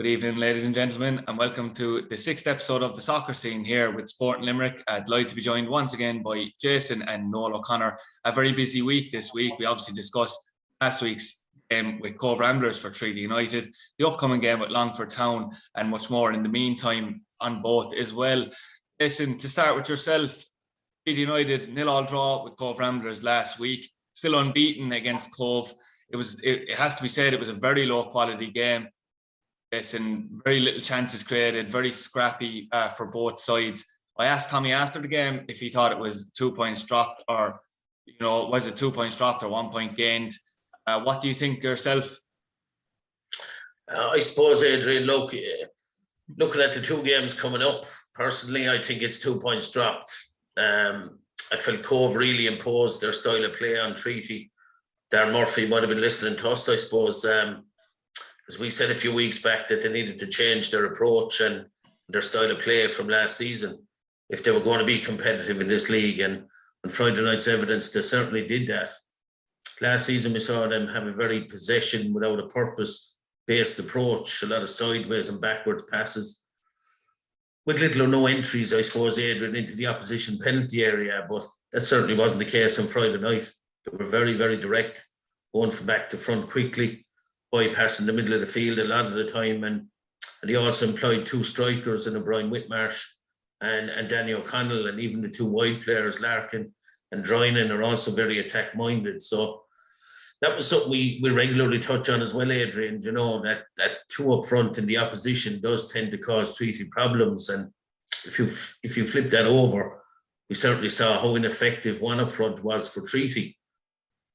Good evening, ladies and gentlemen, and welcome to the 6th episode of the Soccer Scene here with Sport in Limerick. Delighted to be joined once again by Jason and Noel O'Connor. A very busy week this week. We obviously discussed last week's game with Cobh Ramblers for Treaty United, the upcoming game with Longford Town, and much more in the meantime on both as well. Jason, to start with yourself, Treaty United 0-0 draw with Cobh Ramblers last week, still unbeaten against Cobh. It has to be said, it was a very low quality game. Yes, and very little chances created, very scrappy for both sides. I asked Tommy after the game if he thought it was 2 points dropped or, was it 2 points dropped or 1 point gained? What do you think yourself? I suppose, Adrian, looking at the two games coming up, personally, I think it's 2 points dropped. I felt Cobh really imposed their style of play on Treaty. Darren Murphy might have been listening to us, I suppose. As we said a few weeks back, that they needed to change their approach and their style of play from last season if they were going to be competitive in this league. And on Friday night's evidence, they certainly did that. Last season, we saw them have a very possession without a purpose-based approach, a lot of sideways and backwards passes, with little or no entries, I suppose, Adrian, into the opposition penalty area. But that certainly wasn't the case on Friday night. They were very, very direct, going from back to front quickly, bypassing the middle of the field a lot of the time, and he also employed two strikers in Brian Whitmarsh and Danny O'Connell, and even the two wide players, Larkin and Drynan, are also very attack-minded. So that was something we regularly touch on as well, Adrian, that two up front in the opposition does tend to cause Treaty problems. And if you flip that over, we certainly saw how ineffective one up front was for Treaty.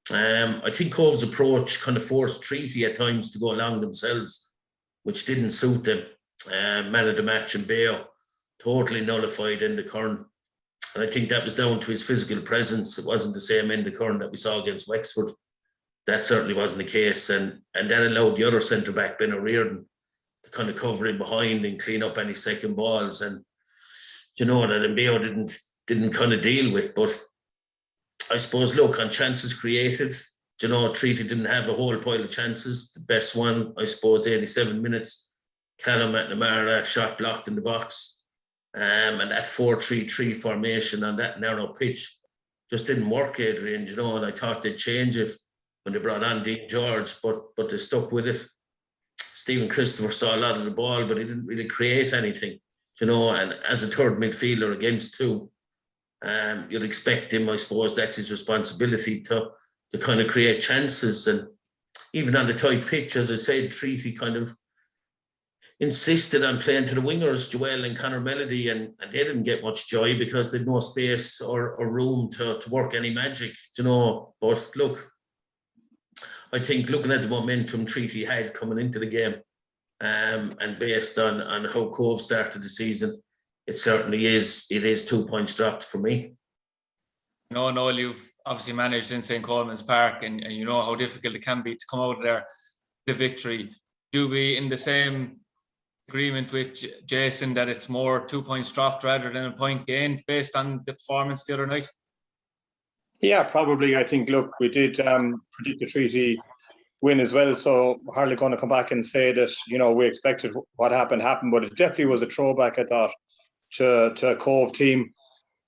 I think Cobh's approach kind of forced Treaty at times to go along themselves, which didn't suit them. Man of the match and Bayo totally nullified in the Curran. And I think that was down to his physical presence. It wasn't the same in the Curran that we saw against Wexford. That certainly wasn't the case. And that allowed the other centre-back, Ben O'Riordan, to kind of cover in behind and clean up any second balls. And that Bayo didn't kind of deal with. But I suppose, look, on chances created, Treaty didn't have a whole pile of chances. The best one, I suppose, 87 minutes, Callum McNamara, shot blocked in the box. And that 4-3-3 formation on that narrow pitch just didn't work, Adrian, and I thought they'd change it when they brought on Dean George, but they stuck with it. Stephen Christopher saw a lot of the ball, but he didn't really create anything, and as a third midfielder against two, you'd expect him, I suppose, that's his responsibility to kind of create chances. And even on the tight pitch, as I said, Treaty kind of insisted on playing to the wingers, Joel and Conor Melody, and they didn't get much joy because they had no space or room to work any magic, But look, I think looking at the momentum Treaty had coming into the game, and based on how Cobh started the season, it certainly is. It is 2 points dropped for me. Noel, you've obviously managed in St. Coleman's Park, and you know how difficult it can be to come out of there the victory. Do we in the same agreement with Jason that it's more 2 points dropped rather than a point gained based on the performance the other night? Yeah, probably. I think, look, we did predict the Treaty win as well, so we're hardly going to come back and say that, we expected what happened, but it definitely was a throwback, I thought, to a Cobh team.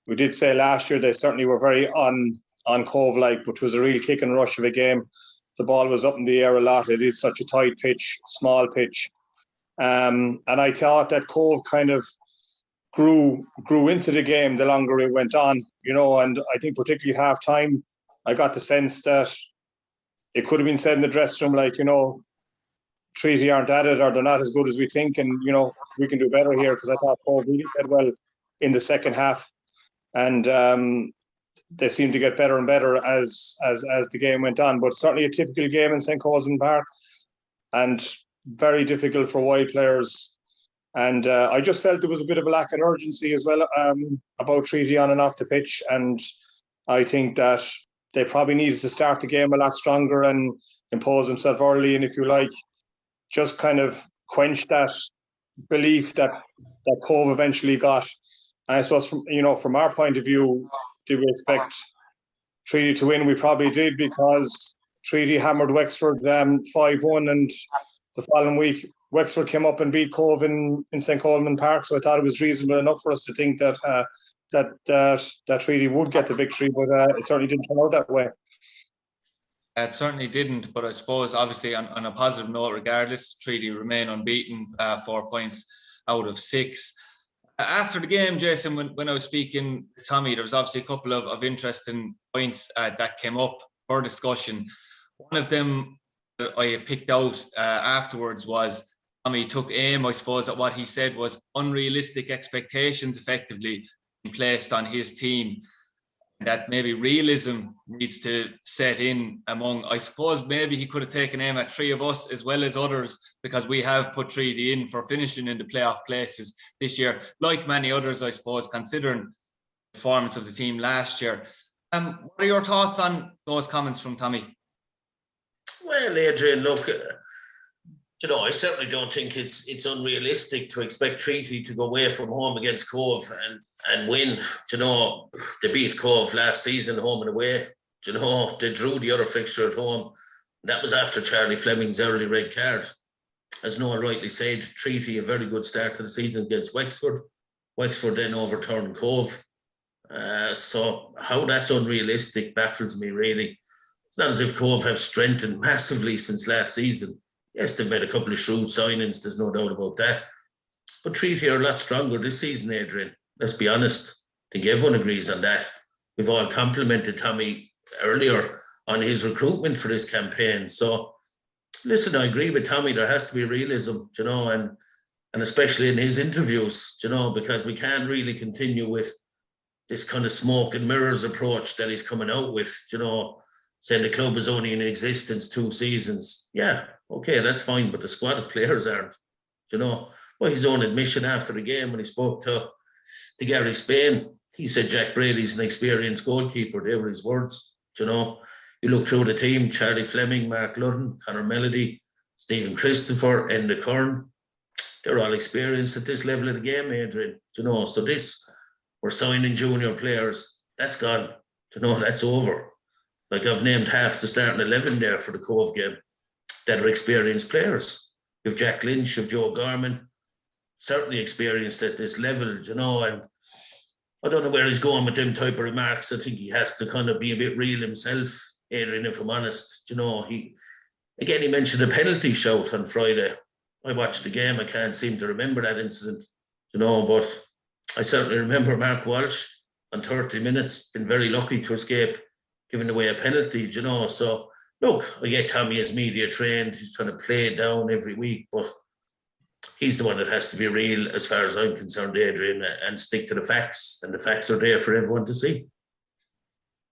We did say last year they certainly were very on Cobh-like, which was a real kick and rush of a game. The ball was up in the air a lot. It is such a tight pitch, small pitch. And I thought that Cobh kind of grew into the game the longer it went on, and I think particularly at half-time, I got the sense that it could have been said in the dressing room, like, Treaty aren't at it, or they're not as good as we think, and we can do better here, because I thought Cobh really played well in the second half, and they seemed to get better and better as the game went on. But certainly a typical game in St. Coleman's Park, and very difficult for wide players. And I just felt there was a bit of a lack of urgency as well about Treaty on and off the pitch, and I think that they probably needed to start the game a lot stronger and impose themselves early, and if you like, just kind of quench that belief that Cobh eventually got. And I suppose from our point of view, did we expect Treaty to win? We probably did, because Treaty hammered Wexford 5-1, and the following week Wexford came up and beat Cobh in St. Coleman Park, so I thought it was reasonable enough for us to think that that Treaty would get the victory, but it certainly didn't turn out that way. It certainly didn't, but I suppose obviously on a positive note, regardless, Treaty remain unbeaten, 4 points out of 6. After the game, Jason, when I was speaking to Tommy, there was obviously a couple of interesting points that came up for discussion. One of them that I picked out afterwards was Tommy took aim, I suppose, at what he said was unrealistic expectations effectively placed on his team. That maybe realism needs to set in among, I suppose maybe he could have taken aim at 3 of us as well as others, because we have put Treaty in for finishing in the playoff places this year, like many others, I suppose, considering the performance of the team last year. What are your thoughts on those comments from Tommy? Well, Adrian, look, I certainly don't think it's unrealistic to expect Treaty to go away from home against Cobh and win. They beat Cobh last season, home and away. They drew the other fixture at home. That was after Charlie Fleming's early red card. As Noel rightly said, Treaty, a very good start to the season against Wexford. Wexford then overturned Cobh. So how that's unrealistic baffles me, really. It's not as if Cobh have strengthened massively since last season. Yes, they've made a couple of shrewd signings, there's no doubt about that. But Treaty are a lot stronger this season, Adrian. Let's be honest. I think everyone agrees on that. We've all complimented Tommy earlier on his recruitment for this campaign. So, listen, I agree with Tommy. There has to be realism, and especially in his interviews, because we can't really continue with this kind of smoke and mirrors approach that he's coming out with, saying the club is only in existence 2 seasons. Yeah, okay, that's fine, but the squad of players aren't. Well, his own admission after the game when he spoke to Gary Spain, he said Jack Brady's an experienced goalkeeper. They were his words. You look through the team: Charlie Fleming, Mark Ludden, Conor Melody, Stephen Christopher, Enda Kern. They're all experienced at this level of the game, Adrian. So we're signing junior players. That's gone. That's over. Like, I've named half the starting 11 there for the Cobh game that are experienced players. You have Jack Lynch, you have Joe Gorman, certainly experienced at this level, and I don't know where he's going with them type of remarks. I think he has to kind of be a bit real himself, Adrian, if I'm honest. He mentioned a penalty shout on Friday. I watched the game, I can't seem to remember that incident, but I certainly remember Mark Walsh on 30 minutes, been very lucky to escape giving away a penalty, So, look, I get Tommy is media trained. He's trying to play it down every week, but he's the one that has to be real as far as I'm concerned, Adrian, and stick to the facts. And the facts are there for everyone to see.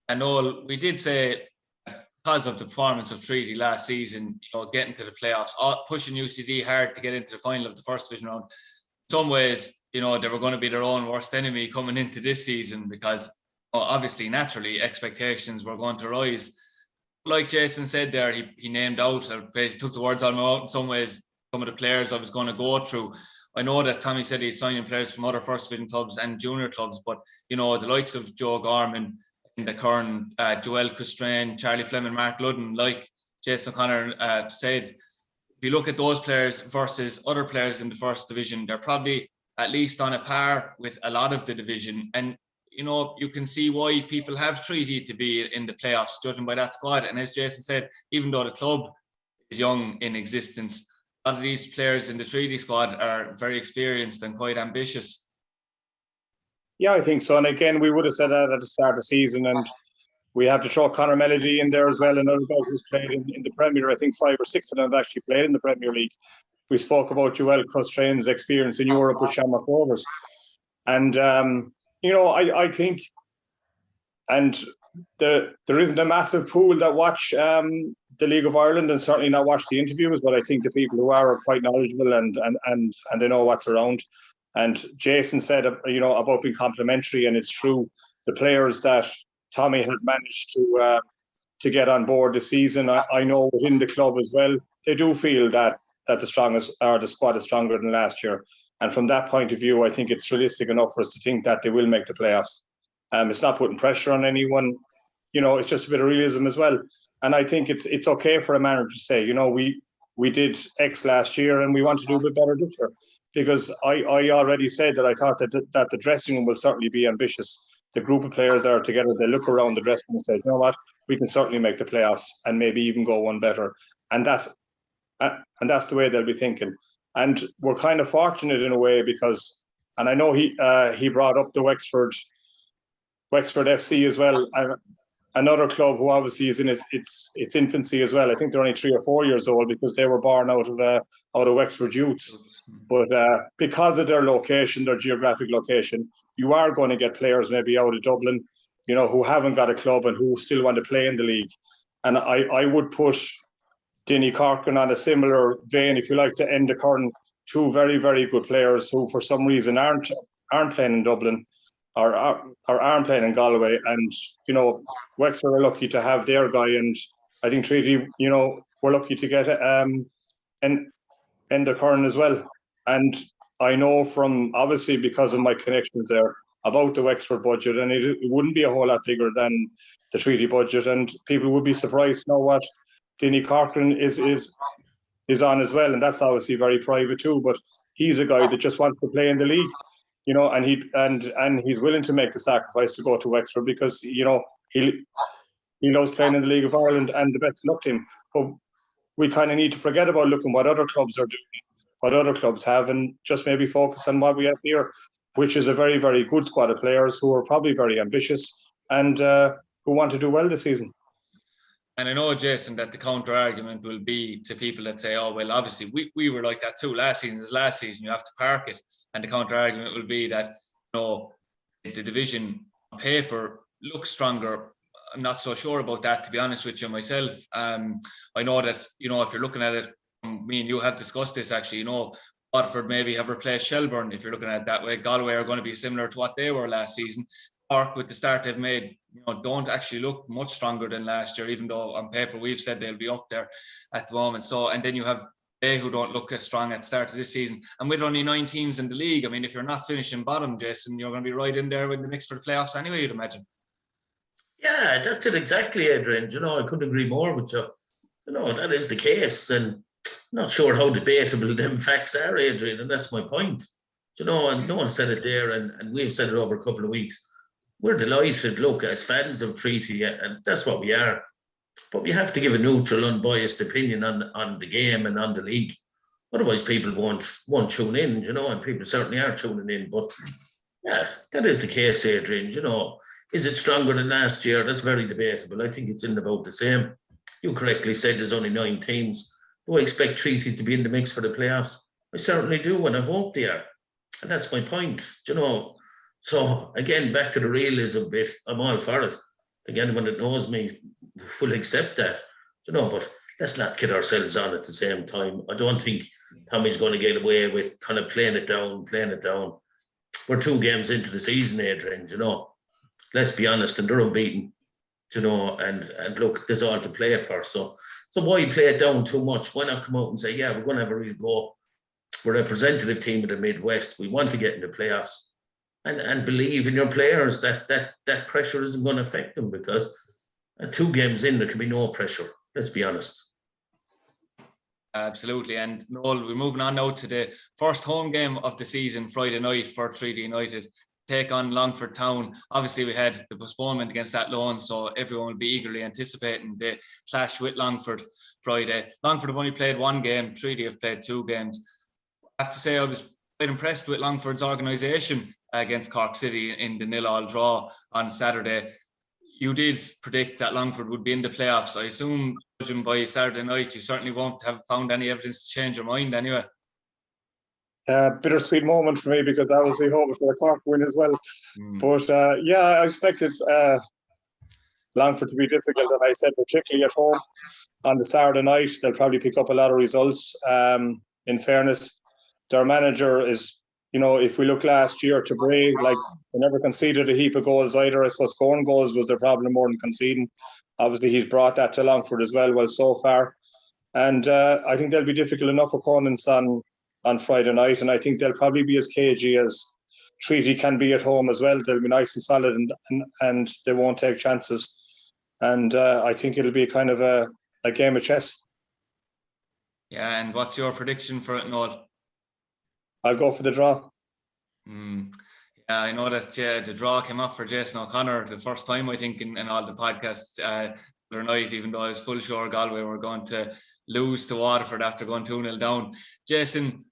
And Noel, we did say, because of the performance of Treaty last season, getting to the playoffs, pushing UCD hard to get into the final of the first division round. In some ways, they were going to be their own worst enemy coming into this season, because obviously, naturally, expectations were going to rise. Like Jason said there, he named out, or took the words out of my mouth in some ways, some of the players I was going to go through. I know that Tommy said he's signing players from other first division clubs and junior clubs, but, the likes of Joe Gorman, Enda Kern, Joel Custrain, Charlie Fleming, Mark Ludden, like Jason O'Connor said, if you look at those players versus other players in the first division, they're probably at least on a par with a lot of the division. And you can see why people have Treaty to be in the playoffs, judging by that squad. And as Jason said, even though the club is young in existence, a lot of these players in the Treaty squad are very experienced and quite ambitious. Yeah, I think so. And again, we would have said that at the start of the season, and we have to throw Conor Melody in there as well, another guy who's played in the Premier. I think 5 or 6 of them have actually played in the Premier League. We spoke about Joel Custrain's experience in Europe with Shamrock Rovers. And I think, and there isn't a massive pool that watch the League of Ireland and certainly not watch the interviews, but I think the people who are quite knowledgeable and they know what's around. And Jason said, about being complimentary, and it's true. The players that Tommy has managed to get on board this season, I know within the club as well, they do feel that the strongest, or the squad is stronger than last year. And from that point of view, I think it's realistic enough for us to think that they will make the playoffs. It's not putting pressure on anyone. It's just a bit of realism as well. And I think it's okay for a manager to say, we did X last year and we want to do a bit better this year. Because I already said that I thought that the dressing room will certainly be ambitious. The group of players are together, they look around the dressing room and say, you know what, we can certainly make the playoffs and maybe even go one better. And that's the way they'll be thinking. And we're kind of fortunate in a way because, and I know he brought up the Wexford FC as well, another club who obviously is in its infancy as well. I think they're only 3 or 4 years old because they were born out of Wexford Youths. But because of their location, their geographic location, you are going to get players maybe out of Dublin, you know, who haven't got a club and who still want to play in the league. And I would put Dinny Corcoran on a similar vein, if you like, to end the current. Two very, very good players who for some reason aren't playing in Dublin or aren't playing in Galway. And, you know, Wexford are lucky to have their guy. And I think Treaty, you know, we're lucky to get end the current as well. And I know from, obviously, because of my connections there, about the Wexford budget, and it wouldn't be a whole lot bigger than the Treaty budget. And people would be surprised to know what Dinny Corcoran is on as well. And that's obviously very private too. But he's a guy that just wants to play in the league, you know, and he's willing to make the sacrifice to go to Wexford because, you know, he loves playing in the League of Ireland, and the best luck to him. But we kind of need to forget about looking what other clubs are doing, what other clubs have, and just maybe focus on what we have here, which is a very, very good squad of players who are probably very ambitious and who want to do well this season. And I know, Jason, that the counter argument will be to people that say, oh, well, obviously we were like that too last season. This last season, you have to park it. And the counter argument will be that, you know, the division on paper looks stronger. I'm not so sure about that, to be honest with you myself. I know that, you know, if you're looking at it, me and you have discussed this actually, you know, Waterford maybe have replaced Shelbourne, if you're looking at it that way. Galway are going to be similar to what they were last season. Cork, with the start they've made, you know, don't actually look much stronger than last year, even though on paper we've said they'll be up there at the moment. So, and then you have they who don't look as strong at the start of this season. And with only 9 teams in the league, I mean, if you're not finishing bottom, Jason, you're going to be right in there with the mix for the playoffs anyway, you'd imagine. Yeah, that's it exactly, Adrian. You know, I couldn't agree more with you. You know, that is the case. And I'm not sure how debatable them facts are, Adrian, and that's my point. You know, and no one said it there, and we've said it over a couple of weeks. We're delighted, look, as fans of Treaty, and that's what we are. But we have to give a neutral, unbiased opinion on the game and on the league. Otherwise, people won't tune in, you know, and people certainly are tuning in. But yeah, that is the case, Adrian. You know, is it stronger than last year? That's very debatable. I think it's in about the same. You correctly said there's only 9 teams. Do I expect Treaty to be in the mix for the playoffs? I certainly do, and I hope they are. And that's my point, you know. So, again, back to the realism bit, I'm all for it. Again, anyone that knows me will accept that, you know, but let's not kid ourselves on at the same time. I don't think Tommy's going to get away with kind of playing it down. We're 2 games into the season, Adrian, you know. Let's be honest, and they're unbeaten, you know, and look, there's all to play for. So why play it down too much? Why not come out and say, yeah, we're going to have a real go. We're a representative team of the Midwest. We want to get in the playoffs. And believe in your players that pressure isn't going to affect them, because at 2 games in, there can be no pressure. Let's be honest. Absolutely. And Noel, we're moving on now to the first home game of the season, Friday night for Treaty United. Take on Longford Town. Obviously, we had the postponement against that loan, so everyone will be eagerly anticipating the clash with Longford Friday. Longford have only played 1 game. Treaty have played 2 games. I have to say I was quite impressed with Longford's organisation against Cork City in the 0-0 draw on Saturday. You did predict that Longford would be in the playoffs. I assume, judging by Saturday night, you certainly won't have found any evidence to change your mind anyway. Bittersweet moment for me, because I was hoping for a Cork win as well. But yeah, I expected Longford to be difficult, and I said particularly at home on the Saturday night, they'll probably pick up a lot of results. In fairness, their manager is, you know, if we look last year to Bray, like, they never conceded a heap of goals either. I suppose scoring goals was their problem more than conceding. Obviously, he's brought that to Longford as well so far. And I think they'll be difficult enough opponents on Friday night, and I think they'll probably be as cagey as Treaty can be at home as well. They'll be nice and solid, and they won't take chances. And I think it'll be kind of a game of chess. Yeah, and what's your prediction for it, Noel? I'll go for the draw. Yeah, I know that the draw came up for Jason O'Connor the first time, I think, in all the podcasts the other night, even though I was full sure Galway were going to lose to Waterford after going 2-0 down. Jason,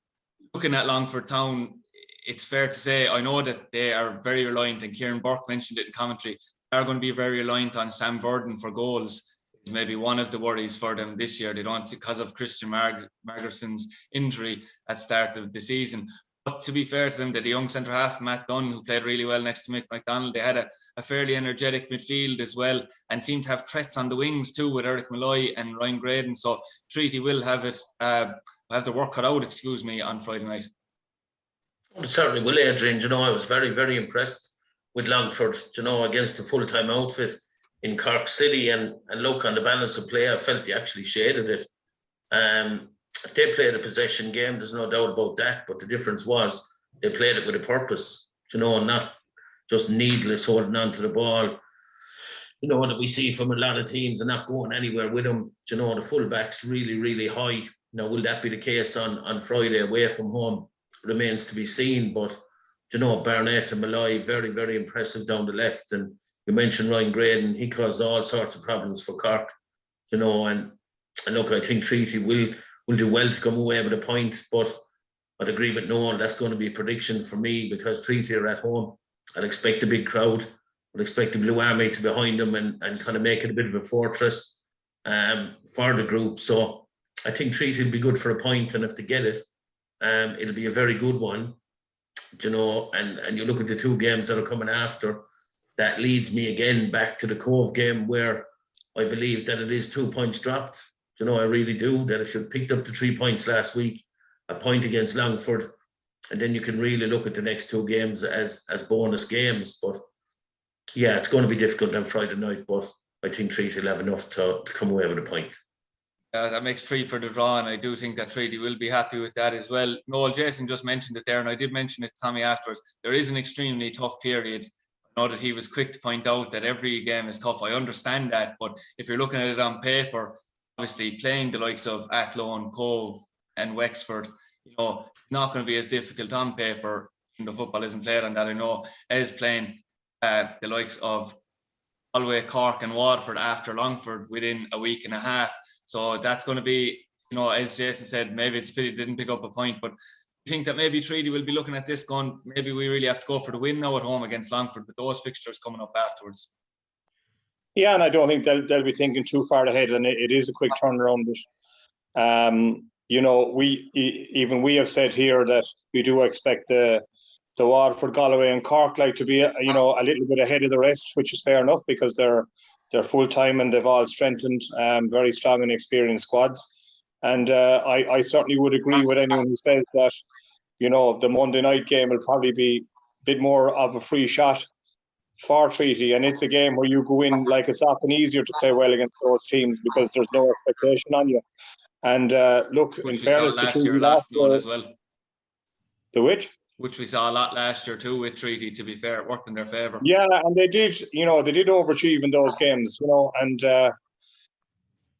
looking at Longford Town, it's fair to say, I know that they are very reliant, and Kieran Burke mentioned it in commentary, they are going to be very reliant on Sam Verdon for goals. Maybe one of the worries for them this year. They don't, because of Christian Margerson's injury at the start of the season. But to be fair to them, that the young centre half, Matt Dunn, who played really well next to Mick McDonald, they had a fairly energetic midfield as well, and seemed to have threats on the wings too with Eric Malloy and Ryan Graydon. So Treaty will have the work cut out, on Friday night. Well, certainly will, Adrian. I was very, very impressed with Longford, against the full-time outfit in Cork City, and look, on the balance of play, I felt they actually shaded it. They played a possession game, there's no doubt about that, but the difference was they played it with a purpose, and not just needless holding on to the ball, that we see from a lot of teams and not going anywhere with them. The full-back's really, really high. Now, will that be the case on Friday away from home? Remains to be seen, but, Barnett and Malloy, very, very impressive down the left, and you mentioned Ryan Graydon, he caused all sorts of problems for Cork, and look, I think Treaty will do well to come away with a point, but I'd agree with Noel, that's going to be a prediction for me, because Treaty are at home. I'd expect a big crowd. I'd expect the Blue Army to be behind them and kind of make it a bit of a fortress for the group. So I think Treaty will be good for a point, and if they get it, it'll be a very good one, and you look at the two games that are coming after, that leads me again back to the Cobh game, where I believe that it is 2 points dropped. I really do, that if you picked up the 3 points last week, a point against Longford, and then you can really look at the next two games as bonus games. But yeah, it's going to be difficult on Friday night, but I think Treaty will have enough to come away with a point. That makes 3 for the draw, and I do think that Treaty will be happy with that as well. Noel, Jason just mentioned it there, and I did mention it to Tommy afterwards. There is an extremely tough period. I know that he was quick to point out that every game is tough. I understand that, but if you're looking at it on paper, obviously playing the likes of Athlone, Cobh and Wexford, not going to be as difficult on paper. The football isn't played on that, I know, as playing the likes of Galway, Cork and Waterford after Longford within a week and a half. So that's going to be, as Jason said, maybe it's pity didn't pick up a point, but I think that maybe Treaty will be looking at this going, maybe we really have to go for the win now at home against Longford with those fixtures coming up afterwards. Yeah, and I don't think they'll be thinking too far ahead, and it is a quick turnaround. But we have said here that we do expect the Waterford, Galway, and Cork to be a little bit ahead of the rest, which is fair enough because they're full time and they've all strengthened, very strong and experienced squads. And I certainly would agree with anyone who says that the Monday night game will probably be a bit more of a free shot for Treaty, and it's a game where you go in it's often easier to play well against those teams because there's no expectation on you. And look, which in fairness to Treaty last year as well. The which we saw a lot last year too with Treaty, to be fair, it worked in their favour. Yeah, and they did overachieve in those games, and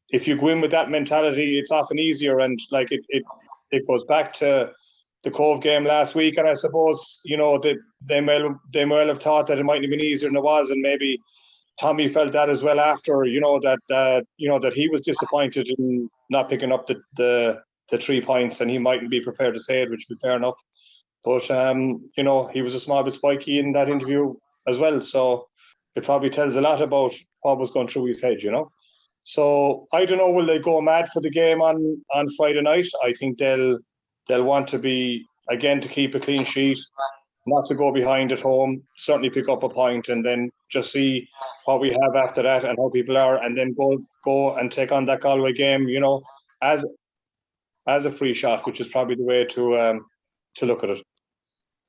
if you go in with that mentality, it's often easier, and it goes back to the Cobh game last week, and I suppose that they may have thought that it might have been easier than it was, and maybe Tommy felt that as well after that he was disappointed in not picking up the 3 points, and he mightn't be prepared to say it, which would be fair enough. But he was a small bit spiky in that interview as well, so it probably tells a lot about what was going through his head, So I don't know, will they go mad for the game on Friday night? I think they'll want to be, again, to keep a clean sheet, not to go behind at home, certainly pick up a point, and then just see what we have after that and how people are, and then go and take on that Galway game, as a free shot, which is probably the way to look at it.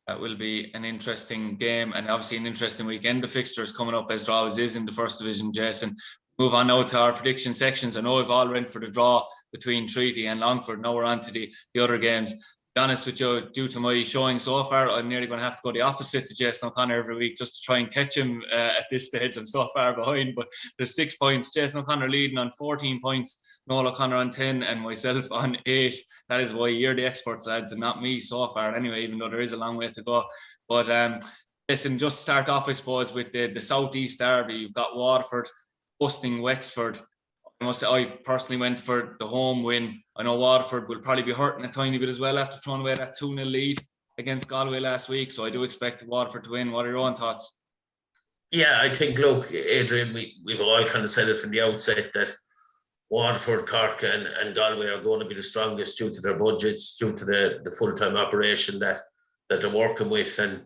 That will be an interesting game, and obviously an interesting weekend. The fixtures coming up, as there always is in the First Division, Jason. Move on now to our prediction sections. I know we've all went for the draw between Treaty and Longford. Now we're on to the other games. be honest with you, due to my showing so far, I'm nearly going to have to go the opposite to Jason O'Connor every week just to try and catch him at this stage. I'm so far behind, but there's 6 points. Jason O'Connor leading on 14 points, Noel O'Connor on 10, and myself on 8. That is why you're the experts, lads, and not me so far anyway, even though there is a long way to go. But listen, just start off, I suppose, with the Southeast Derby. You've got Waterford hosting Wexford. I personally went for the home win. I know Waterford will probably be hurting a tiny bit as well after throwing away that 2-0 lead against Galway last week. So I do expect Waterford to win. What are your own thoughts? Yeah, I think, look, Adrian, we've all kind of said it from the outset that Waterford, Cork and Galway are going to be the strongest due to their budgets, due to the full-time operation that they're working with. And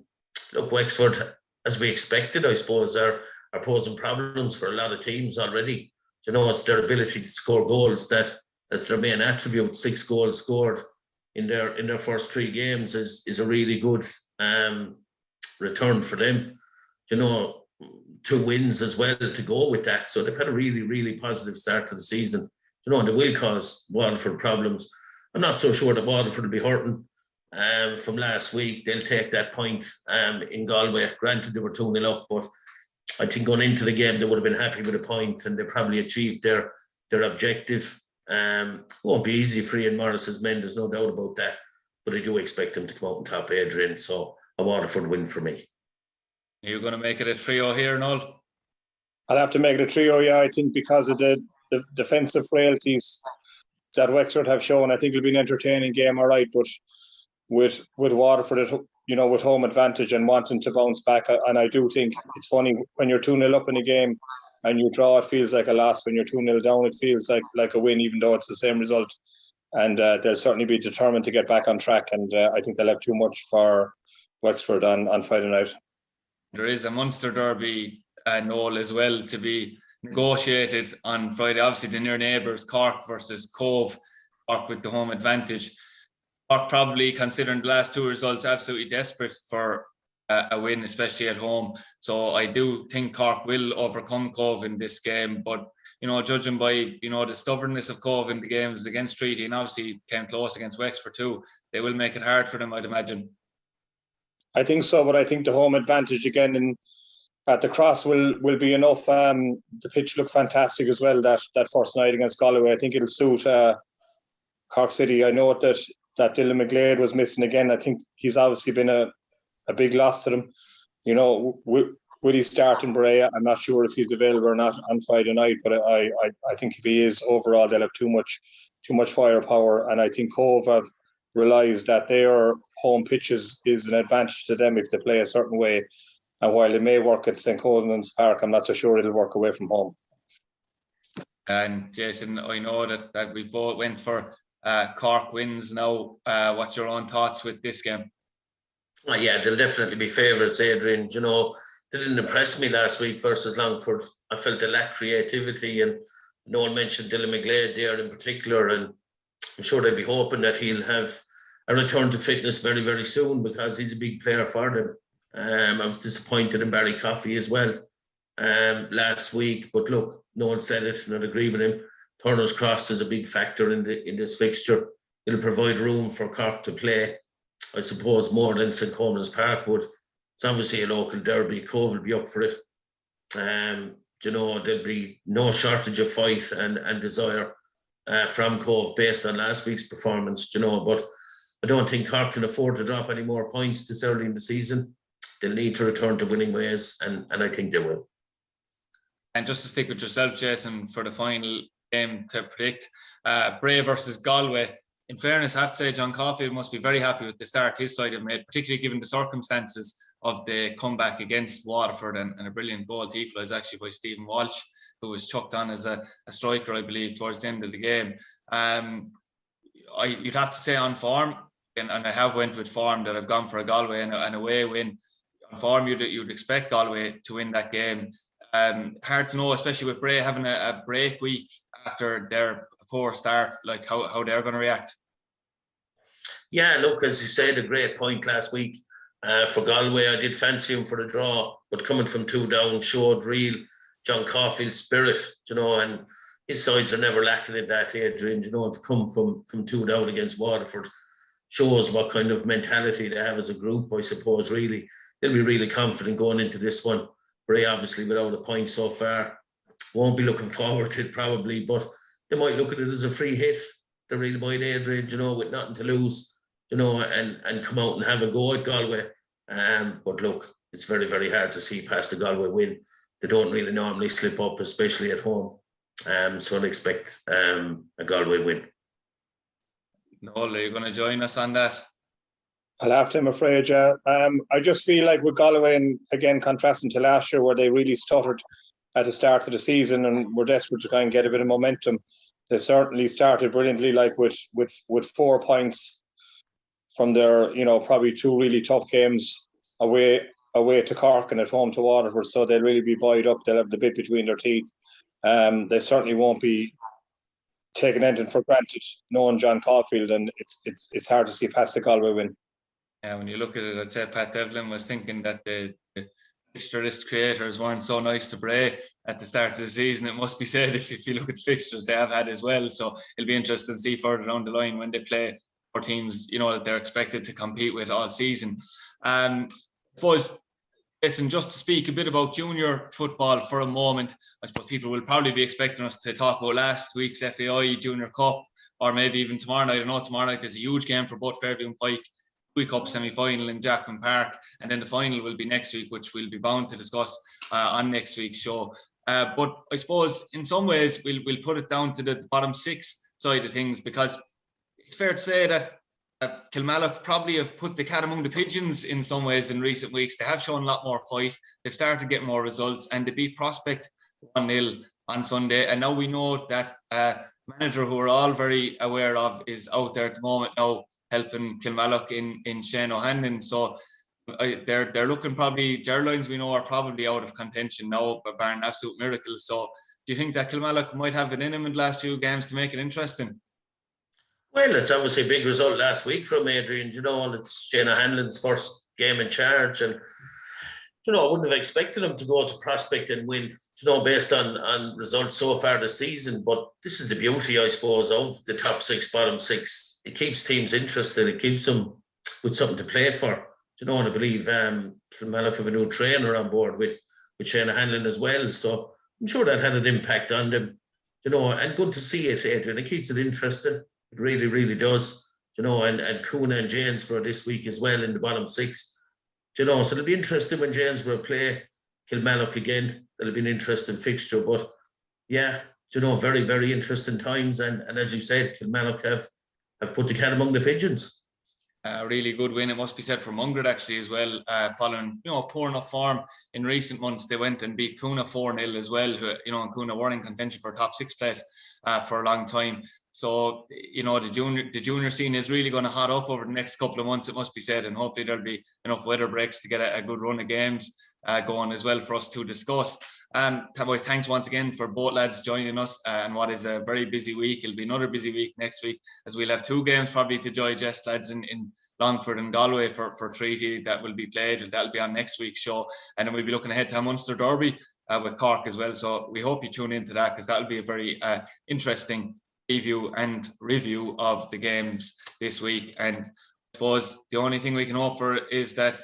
look, Wexford, as we expected, I suppose, are posing problems for a lot of teams already. You know, it's their ability to score goals that's their main attribute. 6 goals scored in their first 3 games is a really good return for them. You know, 2 wins as well to go with that. So they've had a really, really positive start to the season. You know, and they will cause Waterford problems. I'm not so sure that Waterford will be hurting from last week. They'll take that point in Galway. Granted, they were 2-0 up, but I think going into the game, they would have been happy with a point and they probably achieved their objective. Won't be easy for Ian Morris's men, there's no doubt about that. But I do expect them to come out on top, Adrian. So a Waterford win for me. Are you going to make it a trio here, Noel? I'll have to make it a trio, yeah. I think because of the defensive frailties that Wexford have shown, I think it'll be an entertaining game, all right. But with Waterford, with home advantage and wanting to bounce back, and I do think it's funny when you're 2-0 up in a game and you draw, it feels like a loss. When you're 2-0 down, it feels like a win, even though it's the same result. And they'll certainly be determined to get back on track. And I think they'll have too much for Wexford on Friday night. There is a Munster derby, Noel, as well to be negotiated on Friday. Obviously, the near neighbours, Cork versus Cobh. Cork with the home advantage. Cork probably, considering the last 2 results, absolutely desperate for a win, especially at home. So I do think Cork will overcome Cobh in this game. But, judging by, the stubbornness of Cobh in the games against Treaty, and obviously came close against Wexford too, they will make it hard for them, I'd imagine. I think so, but I think the home advantage again at the Cross will be enough. The pitch looked fantastic as well that first night against Galway. I think it'll suit Cork City. I know that Dylan McGlade was missing again. I think he's obviously been a big loss to them. With his start in Brea, I'm not sure if he's available or not on Friday night, but I think if he is, overall they'll have too much firepower. And I think Cobh have realised that their home pitches is an advantage to them if they play a certain way. And while it may work at St. Colan's Park, I'm not so sure it'll work away from home. And Jason, I know that we both went for Cork wins now. What's your own thoughts with this game? Oh, yeah, they'll definitely be favourites, Adrian. They didn't impress me last week versus Longford. I felt they lacked creativity, and no one mentioned Dylan McGlade there in particular. And I'm sure they'll be hoping that he'll have a return to fitness very, very soon because he's a big player for them. I was disappointed in Barry Coffey as well last week. But look, no one said it, and I'd agree with him. Turner's Cross is a big factor in this fixture. It'll provide room for Cork to play, I suppose, more than St. Colan's Park would. It's obviously a local derby. Cobh will be up for it. There'll be no shortage of fight and desire from Cobh based on last week's performance, but I don't think Cork can afford to drop any more points this early in the season. They'll need to return to winning ways, and I think they will. And just to stick with yourself, Jason, for the final game to predict, Bray versus Galway. In fairness, I have to say John Coffey must be very happy with the start his side have made, particularly given the circumstances of the comeback against Waterford and a brilliant goal to equalise actually by Stephen Walsh, who was chucked on as a striker, I believe, towards the end of the game. You'd have to say on form, and I have went with form, that I've gone for a Galway and an away win. On form, you'd expect Galway to win that game. Hard to know, especially with Bray having a break week after their poor start, like how they're going to react. Yeah, look, as you said, a great point last week for Galway. I did fancy him for the draw, but coming from 2 down showed real John Caulfield's spirit, and his sides are never lacking in that, Adrian, to come from 2 down against Waterford shows what kind of mentality they have as a group, I suppose. Really, they'll be really confident going into this one. Bray obviously without a point so far, won't be looking forward to it probably, but they might look at it as a free hit. They really might, Adrian, with nothing to lose, and come out and have a go at Galway. But look, it's very, very hard to see past the Galway win. They don't really normally slip up, especially at home. So I'll expect a Galway win. Noel, are you going to join us on that? I'll have to, I'm afraid. I just feel like with Galway, and again contrasting to last year where they really stuttered at the start of the season and were desperate to kind of get a bit of momentum, they certainly started brilliantly, like with 4 points from their, probably 2 really tough games away to Cork and at home to Waterford. So they'll really be buoyed up. They'll have the bit between their teeth. They certainly won't be taking anything for granted, knowing John Caulfield, and it's hard to see past the Galway win. Yeah, when you look at it, I'd say Pat Devlin was thinking that the fixture list creators weren't so nice to Bray at the start of the season. It must be said, if you look at the fixtures they have had as well. So it'll be interesting to see further down the line when they play for teams, that they're expected to compete with all season. I suppose, listen, just to speak a bit about junior football for a moment, I suppose people will probably be expecting us to talk about last week's FAI Junior Cup, or maybe even tomorrow night. I know tomorrow night there's a huge game for both Fairview and Pike. Cup semi-final in Jackman Park, and then the final will be next week, which we'll be bound to discuss on next week's show. But I suppose in some ways we'll put it down to the bottom 6 side of things, because it's fair to say that Killmallock probably have put the cat among the pigeons in some ways in recent weeks. They have shown a lot more fight. They've started getting more results, and they beat Prospect 1-0 on Sunday. And now we know that manager who we're all very aware of is out there at the moment now, helping Killmallock in Shane O'Hanlon. So they're looking probably, their lines we know are probably out of contention now, but barring absolute miracles. So do you think that Killmallock might have it in him in the last few games to make it interesting? Well, it's obviously a big result last week from Adrian, and it's Shane O'Hanlon's first game in charge. And, I wouldn't have expected him to go to Prospect and win, based on results so far this season. But this is the beauty, I suppose, of the top 6, bottom 6. It keeps teams interested. It keeps them with something to play for. And I believe Killmallock have a new trainer on board with Shane O'Hanlon as well. So I'm sure that had an impact on them, and good to see it, Adrian. It keeps it interesting. It really, really does. And Coona and Janesborough this week as well in the bottom 6. So it'll be interesting when Janesborough play Killmallock again. It'll be an interesting fixture. But yeah, very, very interesting times. And as you said, Killmallock have put the cat among the pigeons. A really good win, it must be said, for Mungret actually as well, following poor enough form in recent months. They went and beat Coona 4-0 as well, who, and Coona were in contention for top 6 place for a long time. So the junior scene is really going to hot up over the next couple of months, it must be said, and hopefully there'll be enough weather breaks to get a good run of games going as well for us to discuss. Thanks once again for both lads joining us and what is a very busy week. It'll be another busy week next week, as we'll have 2 games probably to digest, lads, in Longford and Galway for Treaty that will be played. That'll be on next week's show, and then we'll be looking ahead to a Munster Derby with Cork as well. So we hope you tune into that, because that'll be a very interesting preview and review of the games this week. And I suppose the only thing we can hope for is that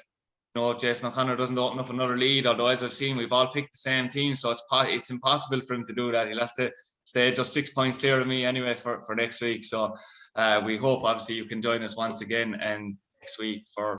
Jason O'Connor doesn't open up another lead, although as I've seen we've all picked the same team, so it's impossible for him to do that. He'll have to stay just 6 points clear of me anyway for next week. So we hope obviously you can join us once again and next week for